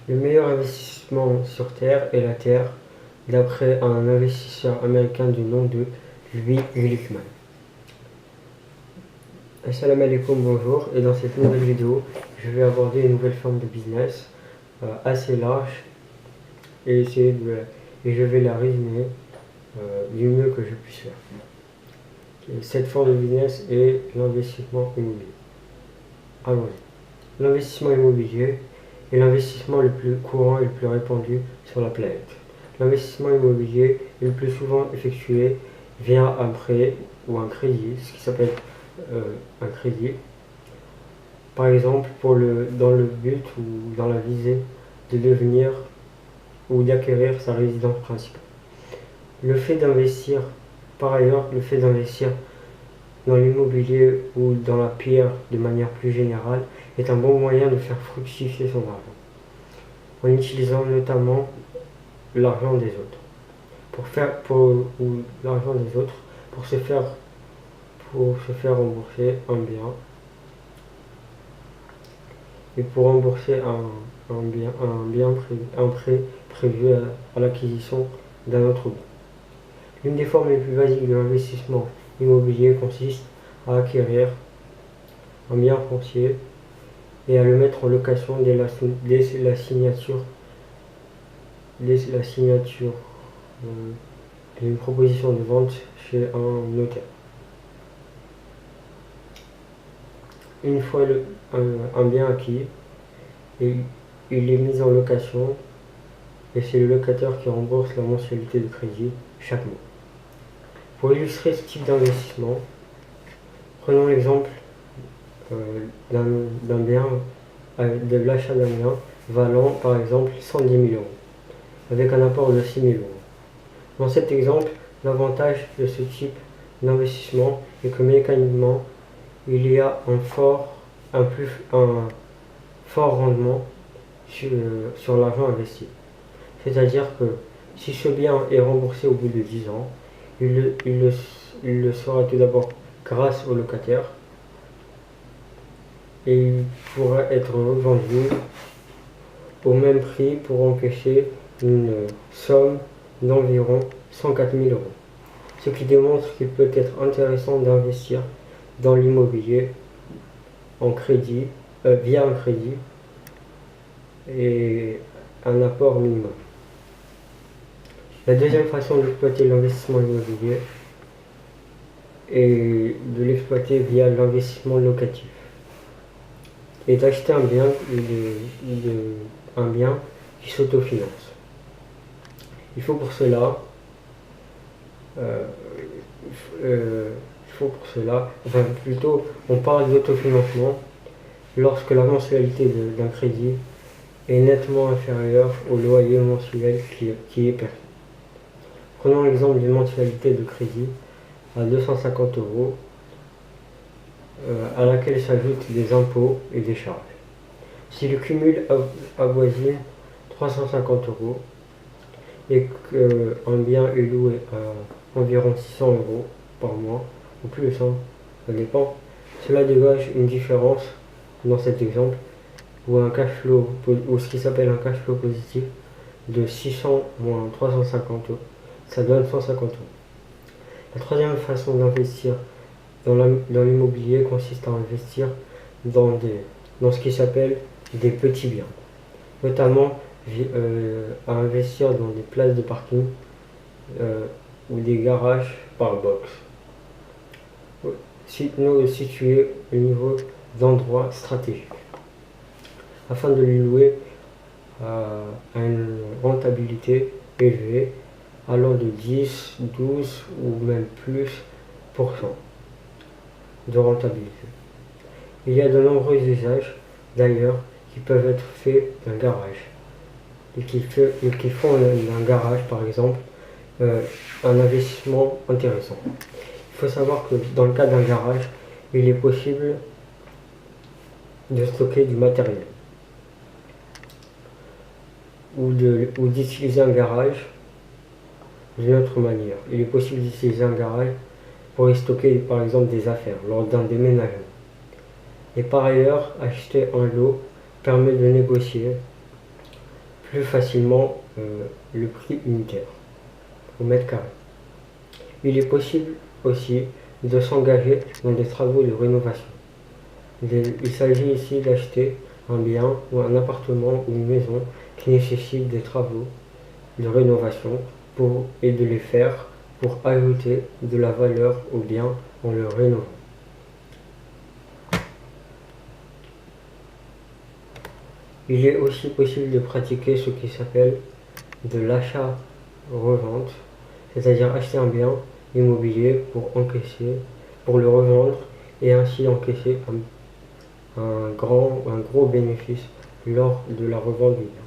Le meilleur investissement sur Terre est la Terre, d'après un investisseur américain du nom de Louis Glickman. Assalamu alaikum, bonjour, et dans cette nouvelle vidéo, je vais aborder une nouvelle forme de business assez large et je vais la résumer du mieux que je puisse faire. Cette forme de business est l'investissement immobilier. Allons-y. L'investissement immobilier est l'investissement le plus courant et le plus répandu sur la planète. L'investissement immobilier est le plus souvent effectué via un prêt ou un crédit, ce qui s'appelle un crédit, par exemple dans le but ou dans la visée de devenir ou d'acquérir sa résidence principale. Par ailleurs, le fait d'investir dans l'immobilier ou dans la pierre de manière plus générale est un bon moyen de faire fructifier son argent, en utilisant notamment l'argent des autres. L'argent des autres pour se faire rembourser un bien et pour rembourser un prêt prévu à l'acquisition d'un autre bien. L'une des formes les plus basiques de l'investissement immobilier consiste à acquérir un bien foncier et à le mettre en location dès la signature d'une proposition de vente chez un notaire. Une fois un bien acquis, il est mis en location et c'est le locataire qui rembourse la mensualité de crédit chaque mois. Pour illustrer ce type d'investissement, prenons l'exemple de l'achat d'un bien valant par exemple 110 000 euros, avec un apport de 6 000 euros. Dans cet exemple, l'avantage de ce type d'investissement est que mécaniquement, il y a un fort rendement sur l'argent investi. C'est-à-dire que si ce bien est remboursé au bout de 10 ans, il le sera tout d'abord grâce au locataire et il pourra être vendu au même prix pour encaisser une somme d'environ 104 000 euros. Ce qui démontre qu'il peut être intéressant d'investir dans l'immobilier via un crédit et un apport minimum. La deuxième façon d'exploiter l'investissement immobilier est de l'exploiter via l'investissement locatif et d'acheter un bien qui s'autofinance. Il faut pour cela, on parle d'autofinancement lorsque la mensualité d'un crédit est nettement inférieure au loyer mensuel qui est perçu. Prenons l'exemple d'une mensualité de crédit à 250 euros à laquelle s'ajoutent des impôts et des charges. Si le cumul avoisine 350 euros et qu'un bien est loué à environ 600 euros par mois, ou plus, ça dépend, cela dégage une différence dans cet exemple ou ce qui s'appelle un cash flow positif de 600 moins 350 euros, ça donne 150 euros. La troisième façon d'investir dans l'immobilier consiste à investir dans ce qui s'appelle des petits biens, notamment à investir dans des places de parking ou des garages par box, situés au niveau d'endroits stratégiques, afin de les louer à une rentabilité élevée allant de 10, 12 ou même plus % de rentabilité. Il y a de nombreux usages d'ailleurs qui peuvent être faits d'un garage et qui font d'un garage par exemple un investissement intéressant. Il faut savoir que dans le cas d'un garage, il est possible de stocker du matériel ou d'utiliser un garage d'une autre manière. Il est possible d'utiliser un garage pour y stocker par exemple des affaires lors d'un déménagement. Et par ailleurs, acheter un lot permet de négocier plus facilement le prix unitaire au mètre carré. Il est possible aussi de s'engager dans des travaux de rénovation. Il s'agit ici d'acheter un bien ou un appartement ou une maison qui nécessite des travaux de rénovation et de les faire pour ajouter de la valeur au bien en le rénovant. Il est aussi possible de pratiquer ce qui s'appelle de l'achat-revente, c'est-à-dire acheter un bien immobilier pour le revendre et ainsi encaisser un gros bénéfice lors de la revente du bien.